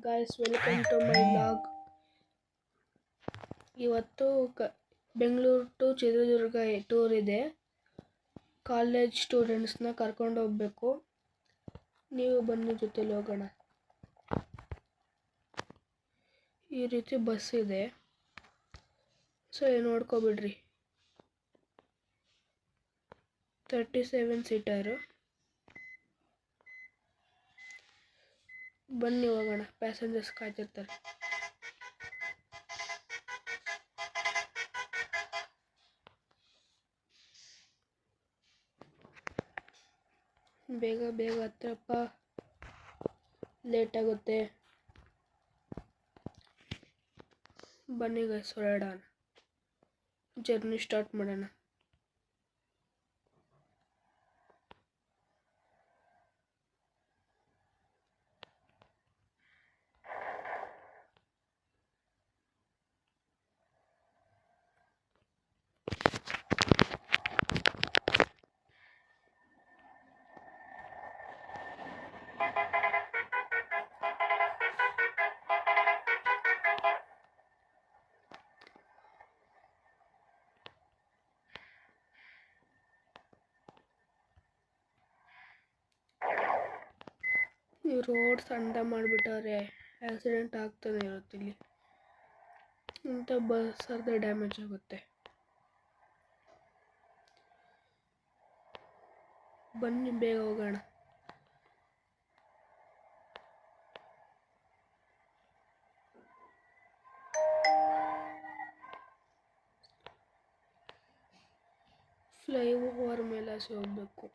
Guys, welcome to my blog. ಇವತ್ತು Bengaluru to Chitradurga tour ಇದೆ. College ಸ್ಟೂಡೆಂಟ್ಸ್ನ ಕರ್ಕೊಂಡು ಹೋಗ್ಬೇಕು. ನೀವು ಬನ್ನಿ, ಜೊತೆಲಿ ಹೋಗೋಣ. ಈ ರೀತಿ ಬಸ್ ಇದೆ, ಸೊ ನೋಡ್ಕೊಬಿಡ್ರಿ. 37 ಸೀಟರು. ಬನ್ನಿ ಹೋಗೋಣ, ಪ್ಯಾಸೆಂಜರ್ಸ್ ಕಾಯ್ತಿರ್ತಾರೆ. ಬೇಗ ಬೇಗ ಹತ್ರಪ್ಪ, ಲೇಟ್ ಆಗುತ್ತೆ. ಬನ್ನಿ ಗೈಸ್, ಹೊರಡೋಣ, ಜರ್ನಿ ಸ್ಟಾರ್ಟ್ ಮಾಡೋಣ. ಈ ರೋಡ್ ಸಣ್ಣ ಮಾಡಿಬಿಟ್ಟವ್ರೆ, ಆಕ್ಸಿಡೆಂಟ್ ಆಗ್ತಾನೆ ಇರುತ್ತೆ ಇಲ್ಲಿ. ಇಂಥ ಬಸ್ ಅರ್ಧ ಡ್ಯಾಮೇಜ್ ಆಗುತ್ತೆ. ಬನ್ನಿ ಬೇಗ ಹೋಗೋಣ. ಫ್ಲೈ ಓವರ್ ಮೇಲೆ ಹೋಗ್ಬೇಕು.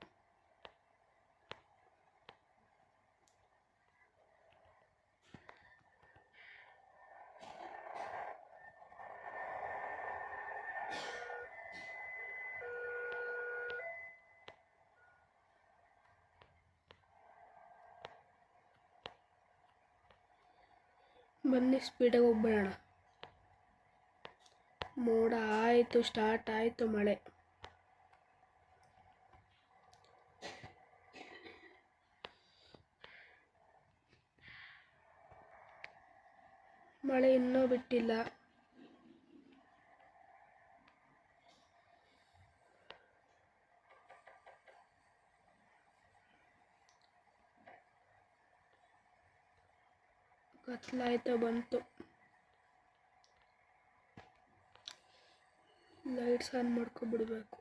ಬನ್ನಿ ಸ್ಪೀಡಾಗಿ ಹೋಗ್ಬಿಡೋಣ. ಮೋಡ ಆಯಿತು, ಸ್ಟಾರ್ಟ್ ಆಯಿತು ಮಳೆ. ಮಳೆ ಇನ್ನೂ ಬಿಟ್ಟಿಲ್ಲ. ಕತ್ಲಾಯ್ತಾ ಬಂತು. Lights on ಮಾಡ್ಕೊಬಿಡ್ಬೇಕು.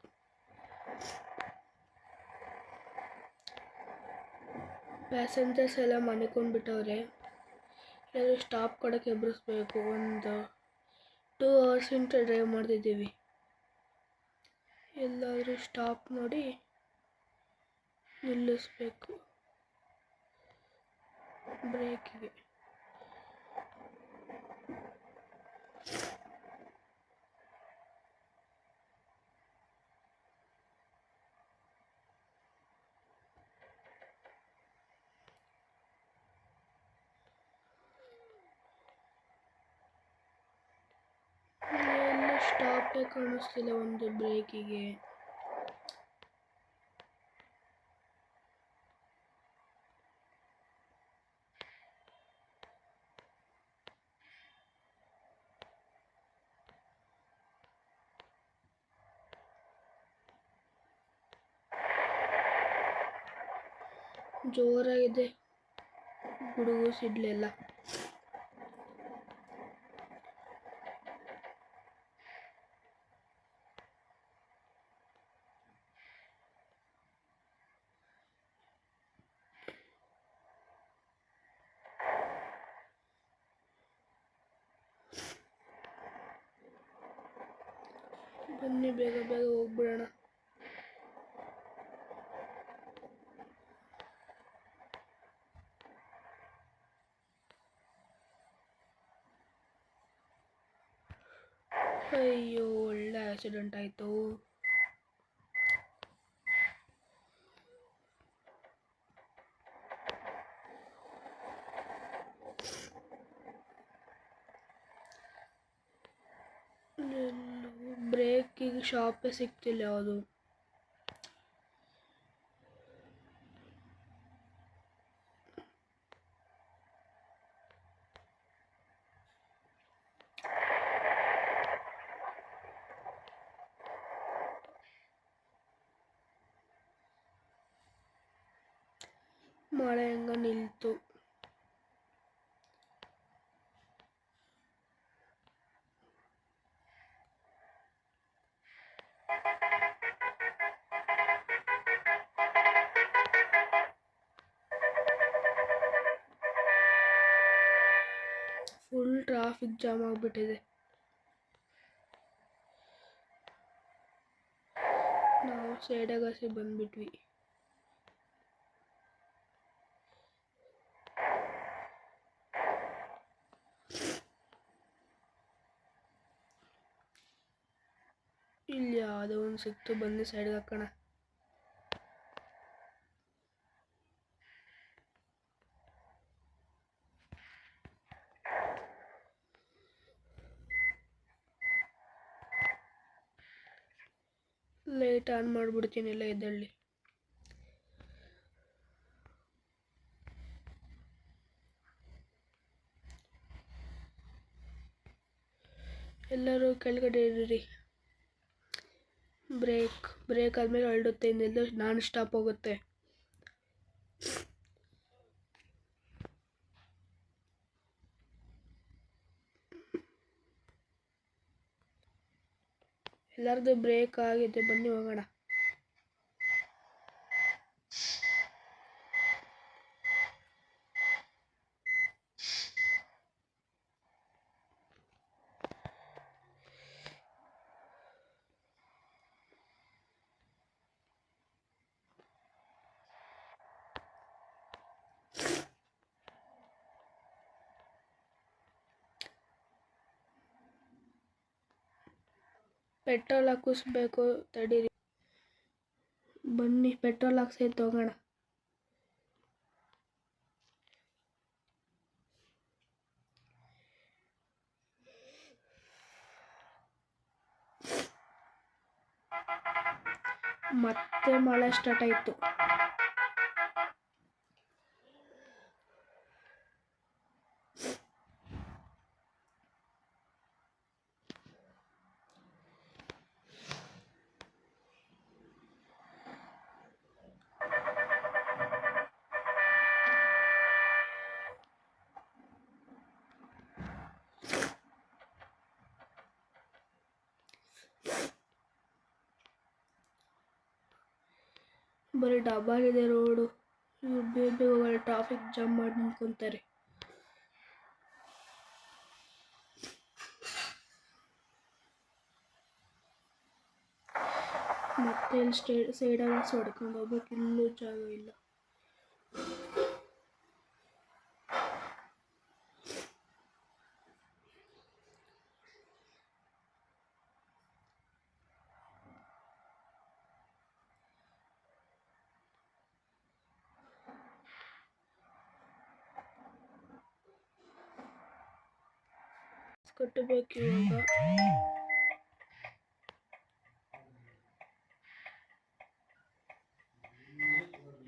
ಪ್ಯಾಸೆಂಜರ್ಸ್ ಎಲ್ಲ ಮನಿಕೊಂಡ್ಬಿಟ್ಟವ್ರೆ. ಎಲ್ಲರೂ ಸ್ಟಾಪ್ ಕೊಡೋಕ್ಕೆ ಎಬ್ಬರಿಸ್ಬೇಕು. ಒಂದು 2 ಅವರ್ಸಿಂದ ಡ್ರೈವ್ ಮಾಡ್ತಿದ್ದೀವಿ. ಎಲ್ಲಾದರೂ ಸ್ಟಾಪ್ ನೋಡಿ ನಿಲ್ಲಿಸ್ಬೇಕು ಬ್ರೇಕಿಗೆ. ಎಲ್ಲ ಸ್ಟಾಪೇ ಕಾಣಿಸ್ತಿಲ್ಲ ಒಂದು ಬ್ರೇಕಿಗೆ. ಜೋರಾಗಿದೆ ಗುಡುಗು ಸಿಡ್ಲೆಲ್ಲ. ಬನ್ನಿ ಬೇಗ ಬೇಗ ಹೋಗ್ಬಿಡೋಣ. ಅಯ್ಯೋ, ಒಳ್ಳೆ ಆಕ್ಸಿಡೆಂಟ್ ಆಯಿತು. ಬ್ರೇಕಿಗೆ ಶಾಪೇ ಸಿಗ್ತಿಲ್ಲ ಯಾವುದು. ಮಳೆ ಹೆಂಗ ನಿಲ್ತು. ಫುಲ್ ಟ್ರಾಫಿಕ್ ಜಾಮ್ ಆಗಿಬಿಟ್ಟಿದೆ. ನಾವು ಸೇಡಗಸಿ ಬಂದ್ಬಿಟ್ವಿ. ಇಲ್ಲಿ ಯಾವುದೋ ಒಂದು ಸಿಕ್ತು, ಬನ್ನಿ ಸೈಡ್ಗೆ ಹಾಕೋಣ. ಲೈಟ್ ಆನ್ ಮಾಡಿಬಿಡ್ತೀನಿ ಎಲ್ಲ ಇದ್ದಲ್ಲಿ. ಎಲ್ಲರೂ ಕೆಳಗಡೆ ಇರ್ರಿ. ಬ್ರೇಕ್ ಆದಮೇಲೆ ಹೊರಡುತ್ತೆ, ಇನ್ನೆಲ್ಲೂ ನಾನ್ ಸ್ಟಾಪ್ ಹೋಗುತ್ತೆ. ಎಲ್ಲರದು ಬ್ರೇಕ್ ಆಗಿದೆ, ಬನ್ನಿ ಹೋಗೋಣ. ಪೆಟ್ರೋಲ್ ಹಾಕಿಸ್ಬೇಕು, ತಡೀರಿ. ಬನ್ನಿ ಪೆಟ್ರೋಲ್ ಹಾಕ್ಸೈತೆ ಹೋಗೋಣ. ಮತ್ತೆ ಮಳೆ ಸ್ಟಾರ್ಟ್ ಆಯಿತು. ಬರೀ ಡಬಲ್ ರೋಡು, ಬೇಗ ಟ್ರಾಫಿಕ್ ಜಾಮ್ ಮಾಡಿ ನಿಂತ್ಕೊಂತಾರೆ. ಮತ್ತೆ ಇಲ್ಲಿ ಸೈಡಾಗ ಹೊಡ್ಕೊಂಡು ಹೋಗ್ಬೇಕು, ಇಲ್ಲೂ ಜಾಗ ಇಲ್ಲ. ಕಟ್ಟಬೇಕು ಇವಾಗ.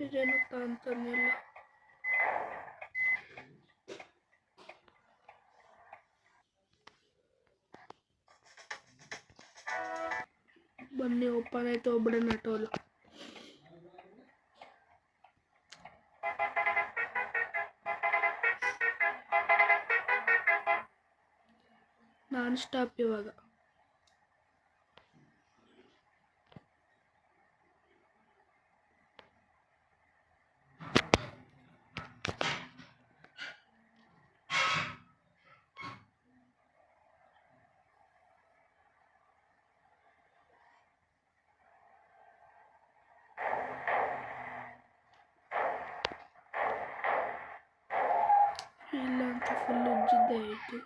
ಇದೇನಪ್ಪ ಅಂತಂದಿಲ್ಲ. ಬನ್ನಿ ಓಪನ್ ಆಯ್ತು, ಒಬ್ಬಡನ್ನ ಟೋಲ್. ನಾನ್ ಸ್ಟಾಪ್ ಇವಾಗ. ಇಲ್ಲ ಅಂತ ಫುಲ್ ಉಜ್ಜಿದ್ದೆ ಆಯಿತು.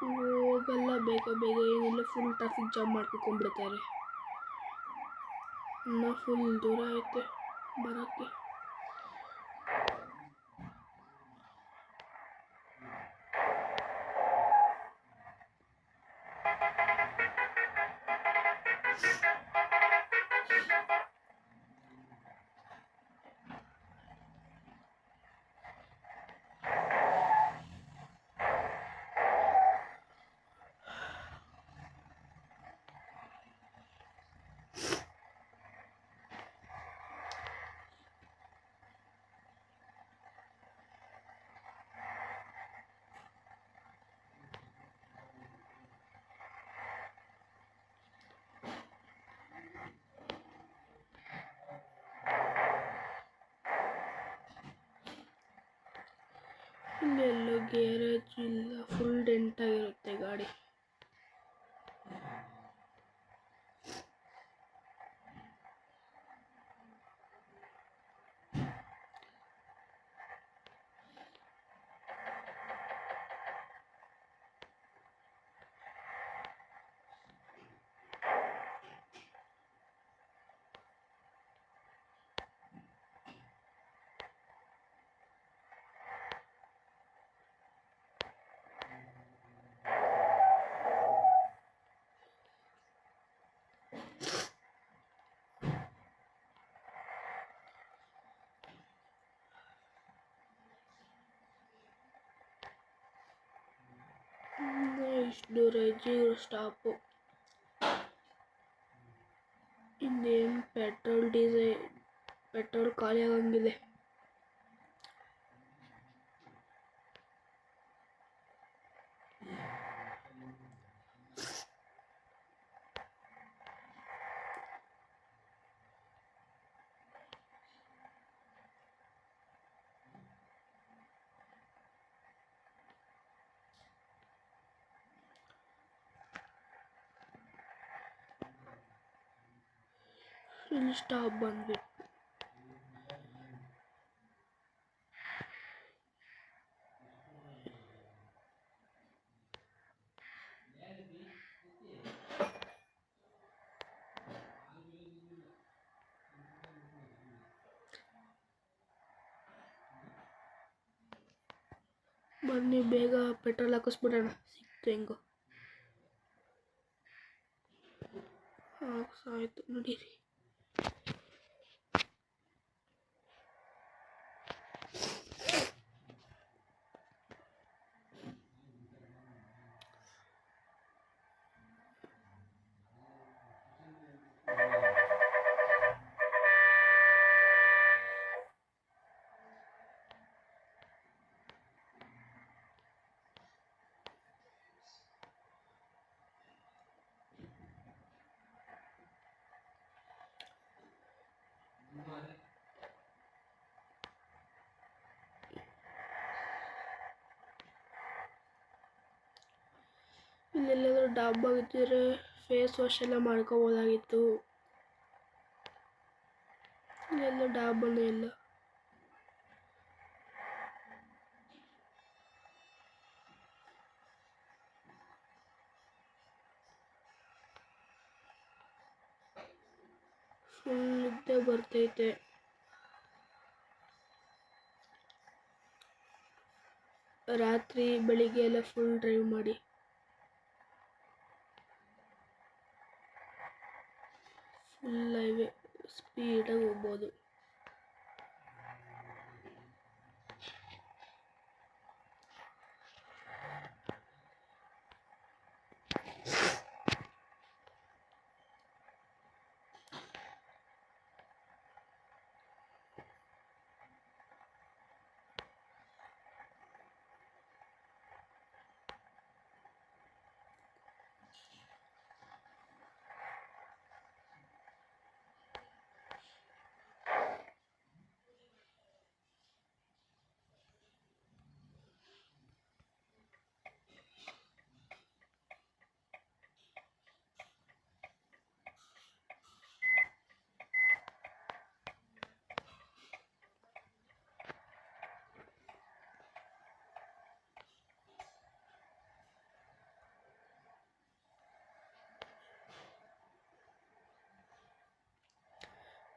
ಹೋಗಲ್ಲ ಬೇಗ ಏನಿಲ್ಲ, ಫುಲ್ ಟ್ರಾಫಿಕ್ ಜಾಮ್ ಮಾಡ್ಕೊಂಡ್ಬಿಡ್ತಾರೆ. ಇನ್ನೂ ಫುಲ್ ದೂರ ಐತೆ ಬರೋಕ್ಕೆ. ಇಲ್ಲೆಲ್ಲೋ ಗ್ಯಾರೇಜ್ ಇಲ್ಲ, ಫುಲ್ ಡೆಂಟ್ ಆಗಿರುತ್ತೆ ಗಾಡಿ. ಇಷ್ಟು ದೂರ ಇದ್ದು ಸ್ಟಾಪು. ಇನ್ನೇನು ಪೆಟ್ರೋಲ್ ಖಾಲಿ ಆಗಂಗಿದೆ. ಇಲ್ಲಿ ಸ್ಟಾಪ್ ಬಂದ್ಬಿಟ್ಟು ಬನ್ನಿ ಬೇಗ ಪೆಟ್ರೋಲ್ ಹಾಕಿಸ್ಬಿಡೋಣ. ಸಿಕ್ತು ಹೆಂಗೋ. ಆಯ್ತು ನಡೀರಿ. ಇಲ್ಲೆಲ್ಲಾದ್ರೂ ಡಾಬಾ ಇದ್ದರೆ ಫೇಸ್ ವಾಶ್ ಎಲ್ಲ ಮಾಡ್ಕೋಬೋದಾಗಿತ್ತು. ಇಲ್ಲೆಲ್ಲ ಡಾಬಾನೇ ಇಲ್ಲ. ಫುಲ್ ನಿದ್ದೆ ಬರ್ತೈತೆ. ರಾತ್ರಿ ಬೆಳಿಗ್ಗೆ ಎಲ್ಲ ಫುಲ್ ಡ್ರೈವ್ ಮಾಡಿ ಫುಲ್ ಹೈವೇ ಸ್ಪೀಡಾಗಿ ಹೋಗ್ಬೋದು.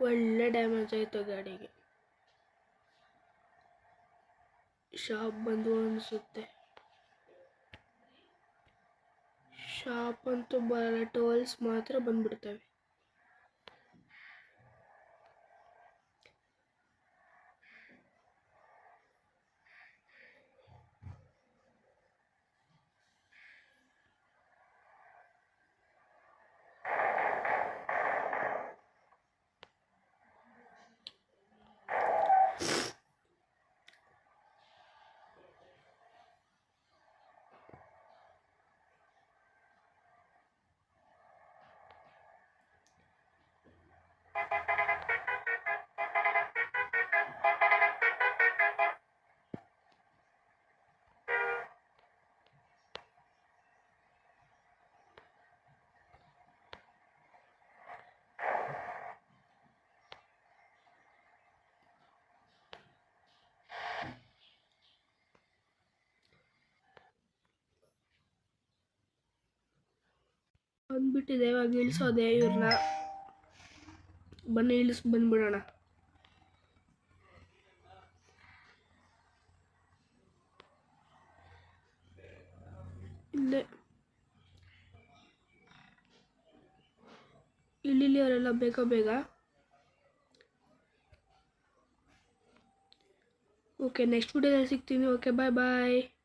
ಒಳ್ಳೆ ಡ್ಯಾಮೇಜ್ ಆಯಿತು ಗಾಡಿಗೆ. ಶಾಪ್ ಬಂದು ಅನಿಸುತ್ತೆ. ಶಾಪ್ ಅಂತೂ ಬರಲ್ಲ, ಟೋಲ್ಸ್ ಮಾತ್ರ ಬಂದ್ಬಿಡ್ತವೆ. ಬಿದ್ದುಬಿಟ್ಟಿದೆ. ಇವಾಗ ಇಳಿಸೋದೆ ಇವ್ರನ್ನ. ಬನ್ನಿ ಬಂದ್ಬಿಡೋಣ. ಇಲ್ಲೇ ಇಲ್ಲಿ ಅವರೆಲ್ಲ ಬೇಗ. ಓಕೆ, ನೆಕ್ಸ್ಟ್ ವಿಡಿಯೋದಲ್ಲಿ ಸಿಗ್ತೀನಿ. ಓಕೆ, ಬಾಯ್.